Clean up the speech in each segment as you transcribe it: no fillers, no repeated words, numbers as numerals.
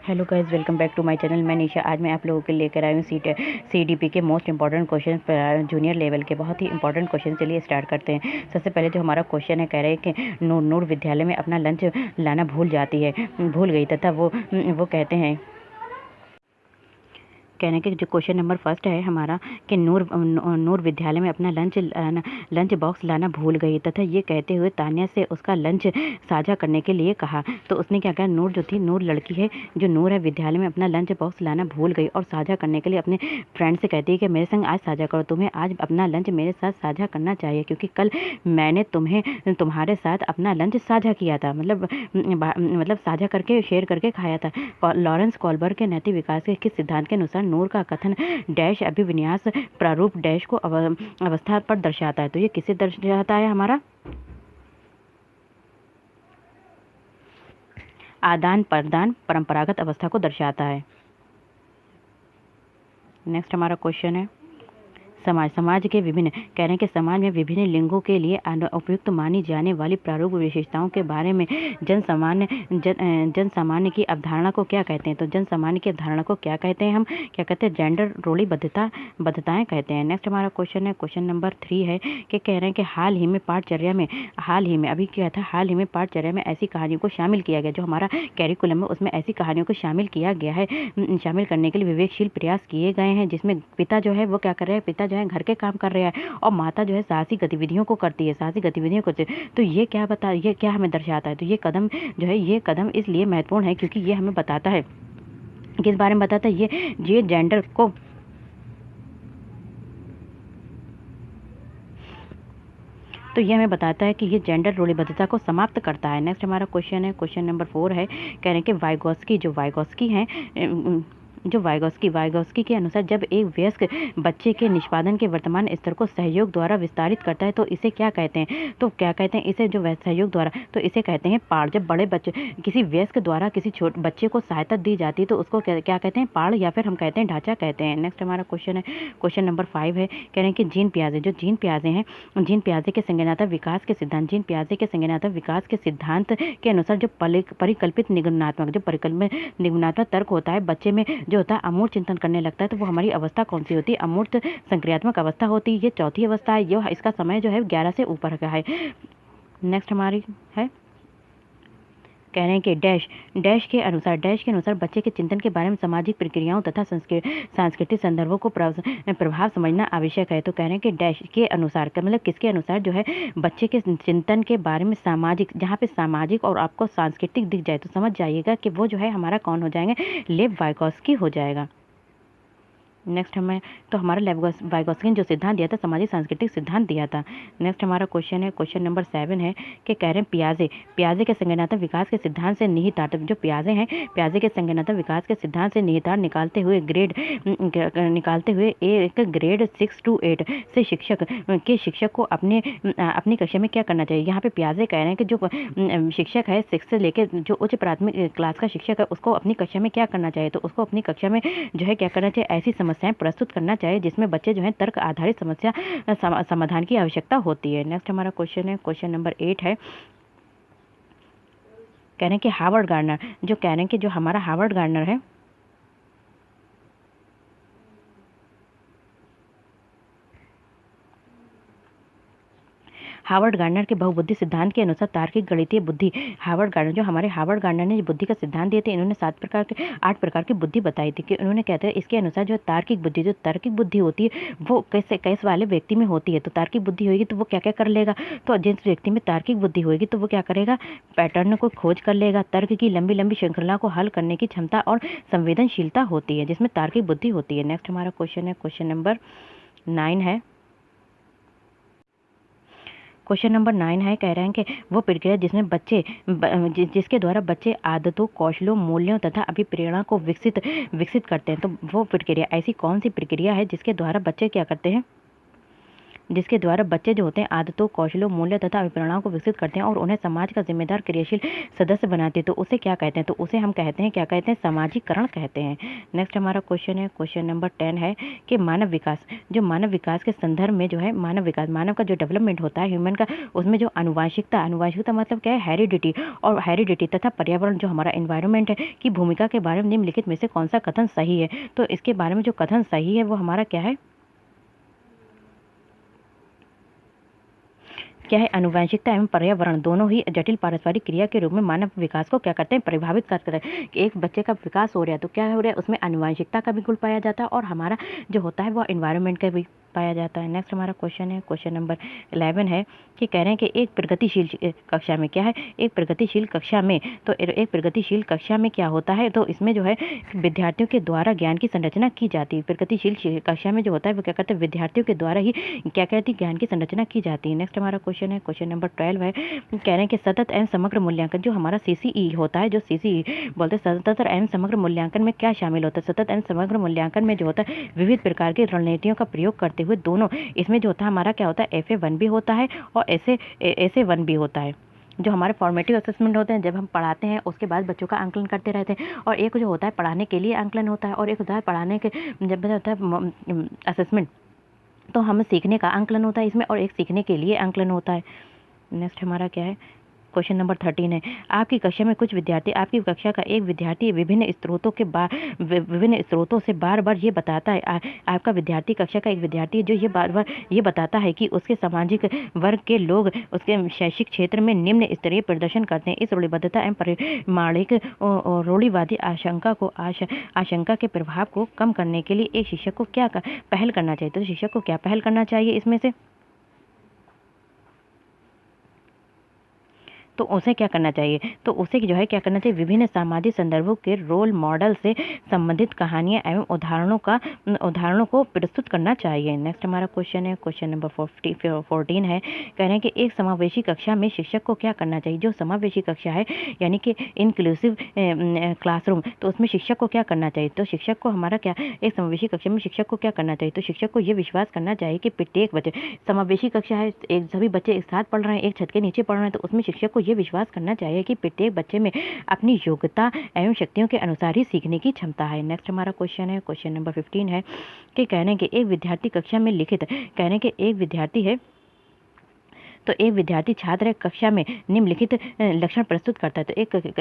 Hello guys, welcome back to my channel. मैं निशा। आज मैं आप लोगों के लिए लेकर आई हूँ सीडीपी के most important question, junior level के बहुत ही इंपॉर्टेंट क्वेश्चन। चलिए स्टार्ट करते हैं। सबसे पहले जो हमारा क्वेश्चन है, कह रहे हैं कि नूर विद्यालय में अपना लंच लाना भूल गई तथा वो कहते हैं, कहने के जो क्वेश्चन नंबर फर्स्ट है हमारा कि नूर विद्यालय में अपना लंच बॉक्स लाना भूल गई तथा ये कहते हुए तान्या से उसका लंच साझा करने के लिए कहा। तो उसने क्या कहा, नूर जो थी, नूर लड़की है, जो नूर है, विद्यालय में अपना लंच बॉक्स लाना भूल गई और साझा करने के लिए अपने फ्रेंड से कहती है कि मेरे संग आज साझा करो, तुम्हें आज अपना लंच मेरे साथ साझा करना चाहिए क्योंकि कल मैंने तुम्हारे साथ अपना लंच साझा किया था, मतलब साझा करके, शेयर करके खाया था। लॉरेंस कॉलबर्ग के नैतिक विकास के किस सिद्धांत के अनुसार नूर का कथन डैश अभिविन्यास प्रारूप डैश को अवस्था पर दर्शाता है? तो ये किसे दर्शाता है? हमारा आदान प्रदान परंपरागत अवस्था को दर्शाता है। नेक्स्ट हमारा क्वेश्चन है समाज के विभिन्न, कह रहे हैं कि समाज में विभिन्न लिंगों के लिए उपयुक्त मानी जाने वाली प्रारूप विशेषताओं के बारे में जन सामान्य की अवधारणा को क्या कहते हैं? तो जन सामान्य की अवधारणा को क्या कहते हैं? हम क्या कहते हैं? जेंडर रोली बद्धताएं कहते हैं। नेक्स्ट हमारा क्वेश्चन है, क्वेश्चन नंबर 3 है कि कह रहे हैं कि हाल ही में पाठचर्या में ऐसी कहानियों को शामिल किया गया, जो हमारा कैरिकुलम है उसमें ऐसी कहानियों को शामिल किया गया है, शामिल करने के लिए विवेकशील प्रयास किए गए हैं, जिसमें पिता जो है वो क्या कर रहे हैं, पिता जो है घर के काम कर रहे हैं और माता जो है साहसी गतिविधियों को करती है, तो ये क्या हमें दर्शाता है? तो ये कदम जो है, ये कदम इसलिए महत्वपूर्ण है क्योंकि ये हमें बताता है, किस बारे में बताता है? ये जेंडर को, तो ये हमें बताता है कि ये जेंडर रोलीबद्धता को समाप्त करता है। नेक्स्ट हमारा क्वेश्चन है, क्वेश्चन नंबर 4 है, कह रहे हैं कि वाइगोस्की के अनुसार जब एक वयस्क बच्चे के निष्पादन के वर्तमान स्तर को सहयोग द्वारा विस्तारित करता है तो इसे क्या कहते हैं? तो क्या कहते हैं इसे, जो सहयोग द्वारा, तो इसे कहते हैं पाड़। जब बड़े बच्चे, किसी वयस्क द्वारा किसी छोटे बच्चे को सहायता दी जाती है तो उसको क्या कहते हैं? पाड़, या फिर हम कहते हैं ढांचा कहते हैं। नेक्स्ट हमारा क्वेश्चन है, क्वेश्चन नंबर 5 है, कह रहे हैं कि जीन पियाजे के संज्ञानात्मक विकास के सिद्धांत के अनुसार जो परिकल्पित निगमनात्मक तर्क होता है बच्चे में, जो होता है अमूर्त चिंतन करने लगता है, तो वो हमारी अवस्था कौन सी होती है? अमूर्त संक्रियात्मक अवस्था होती है। ये चौथी अवस्था है, ये इसका समय जो है 11 से ऊपर का है। नेक्स्ट हमारी है, कह रहे हैं कि डैश के अनुसार बच्चे के चिंतन के बारे में सामाजिक प्रक्रियाओं तथा सांस्कृतिक संदर्भों को प्रभाव समझना आवश्यक है। तो कह रहे हैं कि डैश के अनुसार, मतलब किसके अनुसार जो है बच्चे के चिंतन के बारे में सामाजिक, जहाँ पे सामाजिक और आपको सांस्कृतिक दिख जाए तो समझ जाइएगा कि वो जो है हमारा कौन हो जाएंगे? लेव वाइगोस्की हो जाएगा। नेक्स्ट हमारा वाइगोस्की ने जो सिद्धांत दिया था, सामाजिक सांस्कृतिक सिद्धांत दिया था। नेक्स्ट हमारा क्वेश्चन है, क्वेश्चन नंबर 7 है कि कह रहे हैं पियाजे के संज्ञानात्मक विकास के सिद्धांत से निहितार्थ, जो पियाजे के संज्ञानात्मक विकास के सिद्धांत से निहितार्थ निकालते हुए एक ग्रेड 6 to 8 से शिक्षक को अपनी कक्षा में क्या करना चाहिए? यहाँ पे पियाजे कह रहे हैं कि जो शिक्षक है 6 से लेकर जो उच्च प्राथमिक क्लास का शिक्षक है उसको अपनी कक्षा में क्या करना चाहिए? तो उसको अपनी कक्षा में जो है क्या करना चाहिए? ऐसी समस्याएं प्रस्तुत करना चाहिए जिसमें बच्चे जो है तर्क आधारित समस्या समाधान की आवश्यकता होती है। नेक्स्ट हमारा क्वेश्चन है, क्वेश्चन नंबर 8 है, कह रहे हैं कि हार्वर्ड गार्डनर, जो कह रहे हैं कि जो हमारा हार्वर्ड गार्डनर है, हार्वर्ड गार्डनर के बहुबुद्धि सिद्धांत के अनुसार तार्किक गणितीय बुद्धि, हार्वर्ड गार्डनर ने बुद्धि का सिद्धांत दिए थे, इन्होंने 8 प्रकार की बुद्धि बताई थी कि उन्होंने कहते हैं इसके अनुसार जो तार्किक बुद्धि होती है वो कैसे वाले व्यक्ति में होती है? तो तार्किक बुद्धि होगी तो वो क्या क्या कर लेगा? तो जिस व्यक्ति में तार्किक बुद्धि होगी तो वो क्या करेगा? पैटर्न को खोज कर लेगा, तर्क की लंबी श्रृंखला को हल करने की क्षमता और संवेदनशीलता होती है, जिसमें तार्किक बुद्धि होती है। नेक्स्ट हमारा क्वेश्चन है, क्वेश्चन नंबर 9 है, क्वेश्चन नंबर 9 है, कह रहे हैं कि वो प्रक्रिया जिसके द्वारा बच्चे आदतों, कौशलों, मूल्यों तथा अभिप्रेरणा को विकसित करते हैं। तो वो प्रक्रिया, ऐसी कौन सी प्रक्रिया है जिसके द्वारा बच्चे क्या करते हैं? जिसके द्वारा बच्चे जो होते हैं आदतों, कौशलों, मूल्य तथा अभिप्रेरणाओं को विकसित करते हैं और उन्हें समाज का जिम्मेदार क्रियाशील सदस्य बनाते हैं, तो उसे क्या कहते हैं? तो उसे हम कहते हैं, क्या कहते हैं? सामाजिककरण कहते हैं। नेक्स्ट हमारा क्वेश्चन है, क्वेश्चन नंबर 10 है कि मानव विकास, जो मानव विकास के संदर्भ में जो है मानव विकास, मानव का जो डेवलपमेंट होता है ह्यूमन का, उसमें जो आनुवांशिकता मतलब क्या है? हेरिडिटी, और हेरिडिटी तथा पर्यावरण जो हमारा एनवायरनमेंट है की भूमिका के बारे में निम्नलिखित में से कौन सा कथन सही है? तो इसके बारे में जो कथन सही है वो हमारा क्या है? क्या है? आनुवंशिकता एवं पर्यावरण दोनों ही जटिल पारस्परिक क्रिया के रूप में मानव विकास को क्या करते हैं? प्रभावित करते हैं। कि एक बच्चे का विकास हो रहा है तो क्या हो रहा है? उसमें आनुवंशिकता का भी गुण पाया जाता है और हमारा जो होता है वो एनवायरनमेंट का भी पाया जाता है। नेक्स्ट हमारा क्वेश्चन है, क्वेश्चन नंबर 11 है कि कह रहे हैं कि एक प्रगतिशील कक्षा में, क्या है? एक प्रगतिशील कक्षा में, तो एक प्रगतिशील कक्षा में क्या होता है? तो इसमें जो है विद्यार्थियों के द्वारा ज्ञान की संरचना की जाती है। प्रगतिशील कक्षा में जो होता है वो क्या करते हैं? विद्यार्थियों के द्वारा ही क्या कहती है? ज्ञान की संरचना की जाती है। नेक्स्ट हमारा क्वेश्चन है, क्वेश्चन नंबर 12 है, कह रहे हैं कि सतत एवं समग्र मूल्यांकन, जो हमारा सीसीई होता है, जो सीसीई बोलते हैं सतत एवं समग्र मूल्यांकन में क्या शामिल होता है? सतत एवं समग्र मूल्यांकन में जो होता है विविध प्रकार की रणनीतियों का प्रयोग करते हुए दोनों, इसमें जो होता है हमारा क्या होता है? FA1 भी होता है और SA1 भी होता है। जो हमारे फॉर्मेटिव असेसमेंट होते हैं, जब हम पढ़ाते हैं उसके बाद बच्चों का आंकलन करते रहते हैं, और एक जो होता है पढ़ाने के लिए आंकलन होता है, और एक होता है पढ़ाने के जब होता है असेसमेंट, तो हमें सीखने का आंकलन होता है इसमें, और एक सीखने के लिए आंकलन होता है। नेक्स्ट हमारा क्या है? क्वेश्चन नंबर 13 है, आपकी कक्षा में कुछ विद्यार्थी, आपकी कक्षा का एक विद्यार्थी विभिन्न स्रोतों से बार बार ये बताता है, आपका विद्यार्थी, कक्षा का एक विद्यार्थी जो ये बार बार ये बताता है कि उसके सामाजिक वर्ग के लोग उसके शैक्षिक क्षेत्र में निम्न स्तरीय प्रदर्शन करते हैं। इस रूढ़िबद्धता एवं परिमाणिक रूढ़िवादी आशंका के प्रभाव को कम करने के लिए एक शिक्षक को क्या पहल करना चाहिए? तो शिक्षक को क्या पहल करना चाहिए इसमें से? तो उसे क्या करना चाहिए? तो उसे जो है क्या करना चाहिए? विभिन्न सामाजिक संदर्भों के रोल मॉडल से संबंधित कहानियां एवं उदाहरणों को प्रस्तुत करना चाहिए। नेक्स्ट हमारा क्वेश्चन है, क्वेश्चन नंबर 14 है, कह रहे हैं कि एक समावेशी कक्षा में शिक्षक को क्या करना चाहिए? जो समावेशी कक्षा है यानी कि इंक्लूसिव क्लासरूम, तो उसमें शिक्षक को क्या करना चाहिए? तो शिक्षक को हमारा क्या, एक समावेशी कक्षा में शिक्षक को क्या करना चाहिए? तो शिक्षक को ये विश्वास करना चाहिए कि प्रत्येक बच्चे, समावेशी कक्षा है, एक सभी बच्चे एक साथ पढ़ रहे हैं, एक छत के नीचे पढ़ रहे हैं, तो उसमें शिक्षक को ये विश्वास करना चाहिए कि प्रत्येक बच्चे में अपनी योग्यता एवं शक्तियों के अनुसार ही सीखने की क्षमता है। नेक्स्ट हमारा क्वेश्चन है, क्वेश्चन नंबर 15 है कि कह रहे हैं कि एक विद्यार्थी कक्षा में लिखित, कह रहे हैं कि एक विद्यार्थी है, तो एक विद्यार्थी छात्र कक्षा में निम्नलिखित लक्षण प्रस्तुत करता है। तो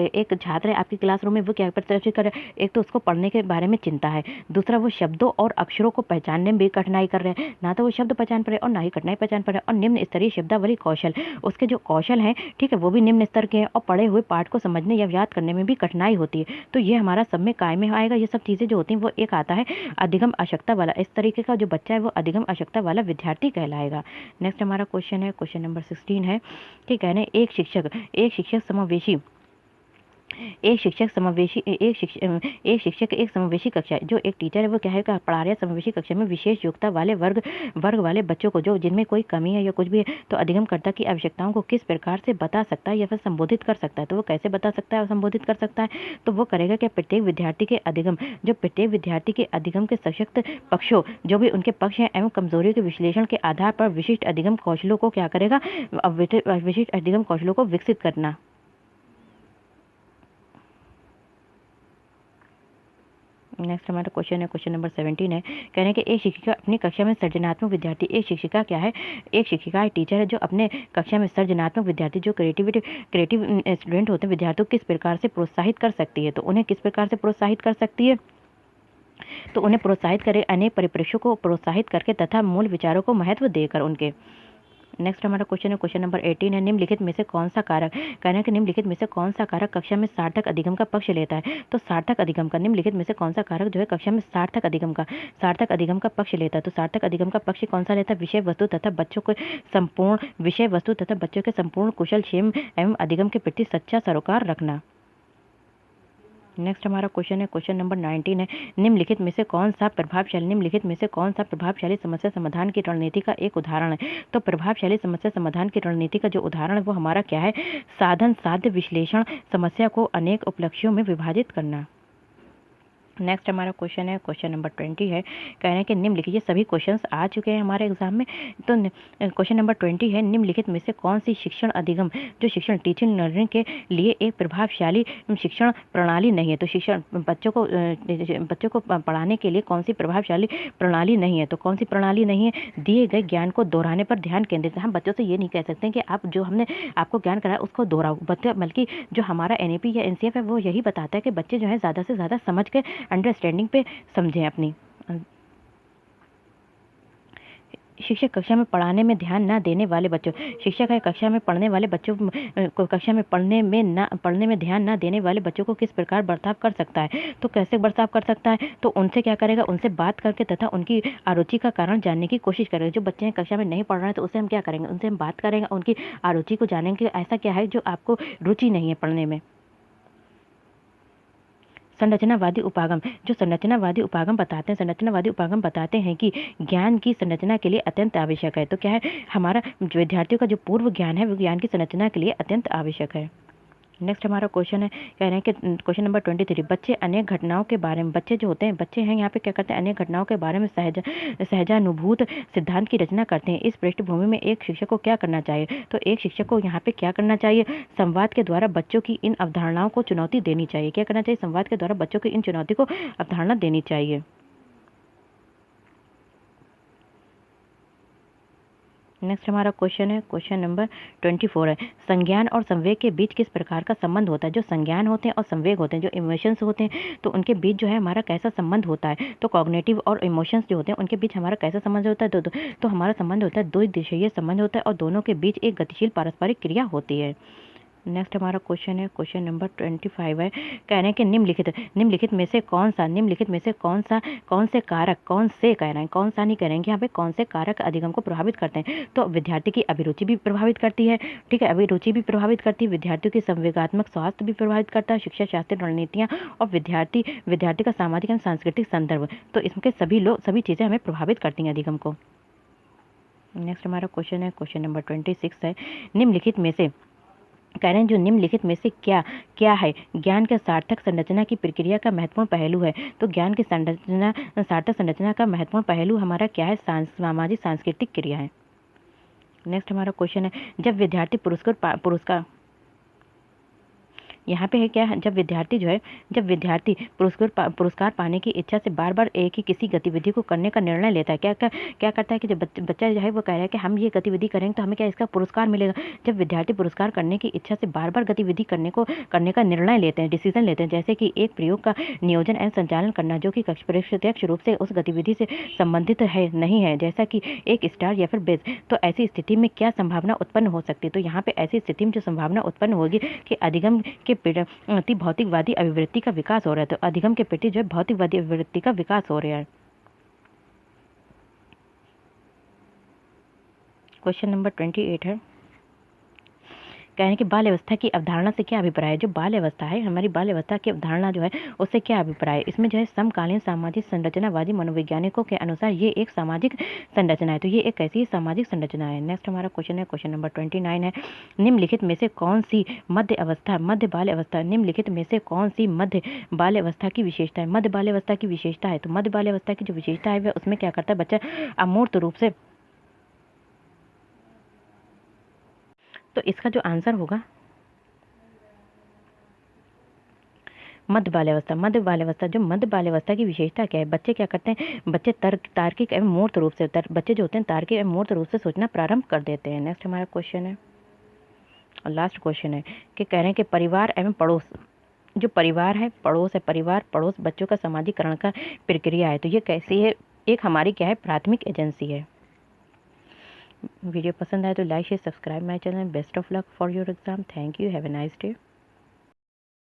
एक छात्र है आपकी क्लासरूम में, वो क्या प्रदर्शित कर रहा है? एक तो उसको पढ़ने के बारे में चिंता है, दूसरा वो शब्दों और अक्षरों को पहचानने में भी कठिनाई कर रहे हैं, ना तो वो शब्द पहचान पा रहे और ना ही कठिनाई पहचान पा रहे, और निम्न स्तरीय शब्दावली कौशल, उसके जो कौशल हैं, ठीक है, वो भी निम्न स्तर के हैं, और पढ़े हुए पाठ को समझने या याद करने में भी कठिनाई होती है। तो ये हमारा सब में काय में आएगा। ये सब चीज़ें जो होती हैं वो एक आता है अधिगम आवश्यकता वाला, इस तरीके का जो बच्चा है वो अधिगम आवश्यकता वाला विद्यार्थी कहलाएगा। नेक्स्ट हमारा क्वेश्चन है, क्वेश्चन नंबर 16 है कि कह रहे हैं एक शिक्षक एक समावेशी कक्षा, जो एक टीचर है वो क्या है पढ़ा रहा है समावेशी कक्षा में विशेष योग्यता वाले वर्ग वाले बच्चों को, जो जिनमें कोई कमी है या कुछ भी है, तो अधिगमकर्ता की आवश्यकताओं को किस प्रकार से बता सकता है या फिर संबोधित कर सकता है? तो वो कैसे बता सकता है और संबोधित कर सकता है? तो वो करेगा कि प्रत्येक विद्यार्थी के अधिगम के सशक्त पक्षों, जो भी उनके पक्ष हैं एवं कमजोरियों के विश्लेषण के आधार पर विशिष्ट अधिगम कौशलों को क्या करेगा? विशिष्ट अधिगम कौशलों को विकसित करना। नेक्स्ट हमारा क्वेश्चन है, क्वेश्चन नंबर 17 है, कह रहे हैं कि एक शिक्षिका अपनी कक्षा में सर्जनात्मक विद्यार्थी, एक शिक्षिका क्या है? एक शिक्षिका टीचर है जो अपने कक्षा में सर्जनात्मक विद्यार्थी, जो क्रिएटिव स्टूडेंट होते हैं, विद्यार्थियों को किस प्रकार से प्रोत्साहित कर सकती है? तो उन्हें किस प्रकार से प्रोत्साहित कर सकती है? तो उन्हें प्रोत्साहित करे अनेक परिप्रेक्ष्यों को प्रोत्साहित करके तथा मूल विचारों को महत्व देकर उनके। नेक्स्ट हमारा क्वेश्चन है, क्वेश्चन नंबर 18 है, निम्नलिखित में से कौन सा कारक, कहना है कि निम्नलिखित में से कौन सा कारक कक्षा में सार्थक अधिगम का पक्ष लेता है? तो सार्थक अधिगम का, निम्नलिखित में से कौन सा कारक जो है कक्षा में सार्थक अधिगम का पक्ष लेता है? तो सार्थक अधिगम का पक्ष कौन सा लेता है? विषय वस्तु तथा बच्चों के संपूर्ण कुशल क्षेम एवं अधिगम के प्रति सच्चा सरोकार रखना। नेक्स्ट हमारा क्वेश्चन है, क्वेश्चन नंबर 19 है, निम्नलिखित में से कौन सा प्रभावशाली समस्या समाधान की रणनीति का एक उदाहरण है? तो प्रभावशाली समस्या समाधान की रणनीति का जो उदाहरण है वो हमारा क्या है? साधन साध्य विश्लेषण, समस्या को अनेक उपलक्ष्यों में विभाजित करना। नेक्स्ट हमारा क्वेश्चन है, क्वेश्चन नंबर 20 है। कह रहे हैं कि निम्नलिखित, ये सभी क्वेश्चंस आ चुके हैं हमारे एग्जाम में। तो क्वेश्चन नंबर 20 है, निम्नलिखित में से कौन सी शिक्षण अधिगम जो शिक्षण टीचिंग लर्निंग के लिए एक प्रभावशाली शिक्षण प्रणाली नहीं है। तो शिक्षण बच्चों को पढ़ाने के लिए कौन सी प्रभावशाली प्रणाली नहीं है। तो कौन सी प्रणाली नहीं है? दिए गए ज्ञान को दोहराने पर ध्यान केंद्रित। हम बच्चों से ये नहीं कह सकते कि आप जो हमने आपको ज्ञान कराया उसको दोहराओ, बल्कि जो हमारा NAP या NCF है वो यही बताता है कि बच्चे जो है ज़्यादा से ज़्यादा समझ के अंडरस्टैंडिंग पे समझें अपनी। शिक्षक कक्षा में पढ़ाने में ध्यान न देने वाले बच्चों, शिक्षक है कक्षा में पढ़ने वाले बच्चों को कक्षा में पढ़ने में ध्यान न देने वाले बच्चों को किस प्रकार बर्ताव कर सकता है। तो कैसे बर्ताव कर सकता है? तो उनसे क्या करेगा? उनसे बात करके तथा उनकी अरुचि का कारण जानने की कोशिश करेगा। जो बच्चे कक्षा में नहीं पढ़ रहे हैं तो उससे हम क्या करेंगे? उनसे हम बात करेंगे, उनकी अरुचि को जानेंगे, ऐसा क्या है जो आपको रुचि नहीं है पढ़ने में। संरचनावादी उपागम, जो संरचनावादी उपागम बताते हैं कि ज्ञान की संरचना के लिए अत्यंत आवश्यक है। तो क्या है? हमारा विद्यार्थियों का जो पूर्व ज्ञान है वो ज्ञान की संरचना के लिए अत्यंत आवश्यक है। नेक्स्ट हमारा क्वेश्चन है, कह रहे हैं कि क्वेश्चन नंबर 23, बच्चे अनेक घटनाओं के बारे में, बच्चे जो होते हैं, बच्चे हैं यहाँ पे क्या करते हैं? अनेक घटनाओं के बारे में सहजानुभूत सिद्धांत की रचना करते हैं। इस पृष्ठभूमि में एक शिक्षक को क्या करना चाहिए? तो एक शिक्षक को यहाँ पे क्या करना चाहिए? संवाद के द्वारा बच्चों की इन अवधारणाओं को चुनौती देनी चाहिए। क्या करना चाहिए? संवाद के द्वारा बच्चों की इन चुनौती को अवधारणा देनी चाहिए। नेक्स्ट हमारा क्वेश्चन है, क्वेश्चन नंबर 24 है, संज्ञान और संवेग के बीच किस प्रकार का संबंध होता है। जो संज्ञान होते हैं और संवेग होते हैं, जो इमोशंस होते हैं, तो उनके बीच जो है हमारा कैसा संबंध होता है। तो कॉग्निटिव और इमोशंस जो होते हैं उनके बीच हमारा कैसा संबंध होता है? तो हमारा संबंध होता है, दो दिशीय संबंध होता है और दोनों के बीच एक गतिशील पारस्परिक क्रिया होती है। नेक्स्ट हमारा क्वेश्चन है, क्वेश्चन नंबर 25 है। कह रहे हैं कि निम्नलिखित में से कौन से कारक, कौन से कह रहे हैं, कौन सा नहीं कह रहे हैं यहाँ पे, कौन से कारक अधिगम को प्रभावित करते हैं। तो विद्यार्थी की अभिरुचि भी प्रभावित करती है, ठीक है, अभिरुचि भी प्रभावित करती है, विद्यार्थियों की संवेगात्मक स्वास्थ्य भी प्रभावित करता है, शिक्षा शास्त्रीय रणनीतियाँ और विद्यार्थी का सामाजिक एवं सांस्कृतिक संदर्भ, तो इसके सभी चीज़ें हमें प्रभावित करती हैं अधिगम को। नेक्स्ट हमारा क्वेश्चन है, क्वेश्चन नंबर 26 है, निम्नलिखित में से कह रहे हैं जो निम्नलिखित में से क्या है ज्ञान के सार्थक संरचना की प्रक्रिया का महत्वपूर्ण पहलू है। तो ज्ञान की सार्थक संरचना का महत्वपूर्ण पहलू हमारा क्या है? सामाजिक सांस्कृतिक क्रिया है। नेक्स्ट हमारा क्वेश्चन है, जब विद्यार्थी पुरस्कार यहाँ पे है क्या? जब विद्यार्थी पुरस्कार पाने की इच्छा से बार बार एक ही किसी गतिविधि को करने का निर्णय लेता है, क्या करता है कि जब बच्चा जो है वो कह रहा है कि हम ये गतिविधि करेंगे तो हमें क्या इसका पुरस्कार मिलेगा। जब विद्यार्थी पुरस्कार करने की इच्छा से बार बार गतिविधि करने का निर्णय लेते हैं, डिसीजन लेते हैं, जैसे कि एक प्रयोग का नियोजन एवं संचालन करना जो कि प्रत्यक्ष रूप से उस गतिविधि से संबंधित है नहीं है, जैसा कि एक स्टार या फिर बेस, तो ऐसी स्थिति में क्या संभावना उत्पन्न हो सकती है? तो यहाँ पे ऐसी स्थिति में जो संभावना उत्पन्न होगी कि अधिगम के प्रति भौतिकवादी अभिवृत्ति का विकास हो रहा है। तो अधिगम के प्रति जो है भौतिकवादी अभिवृत्ति का विकास हो रहा है। क्वेश्चन नंबर 28 है, कह रहे हैं कि बाल अवस्था की अवधारणा से क्या अभिप्राय है। जो बाल अवस्था है, हमारी बाल अवस्था की अवधारणा जो है उससे क्या अभिप्राय है। इसमें जो है समकालीन सामाजिक संरचनावादी मनोवैज्ञानिकों के अनुसार ये एक सामाजिक संरचना है। तो ये एक कैसी सामाजिक संरचना है। नेक्स्ट हमारा क्वेश्चन है, क्वेश्चन नंबर 29 है, निम्नलिखित में से कौन सी मध्य बाल अवस्था, निम्नलिखित में से कौन सी मध्य बाल अवस्था की विशेषता है। मध्य बाल अवस्था की विशेषता है, तो मध्य बाल अवस्था की जो विशेषता है वह उसमें क्या करता है, बच्चा अमूर्त रूप से, तो इसका जो आंसर होगा मध्य बाल्यावस्था। जो मध्य बाल्यावस्था की विशेषता क्या है, बच्चे क्या करते हैं, बच्चे तार्किक एवं मूर्त रूप से, बच्चे जो होते हैं तार्किक एवं मूर्त रूप से सोचना प्रारंभ कर देते हैं। नेक्स्ट हमारा क्वेश्चन है और लास्ट क्वेश्चन है कि कह रहे हैं कि परिवार एवं पड़ोस, जो परिवार है, पड़ोस है, परिवार पड़ोस बच्चों का सामाजिकरण का प्रक्रिया है। तो ये कैसी है, एक हमारी क्या है, प्राथमिक एजेंसी है। वीडियो पसंद आए तो like share subscribe my channel. Best of luck for your exam. Thank you. Have a nice day.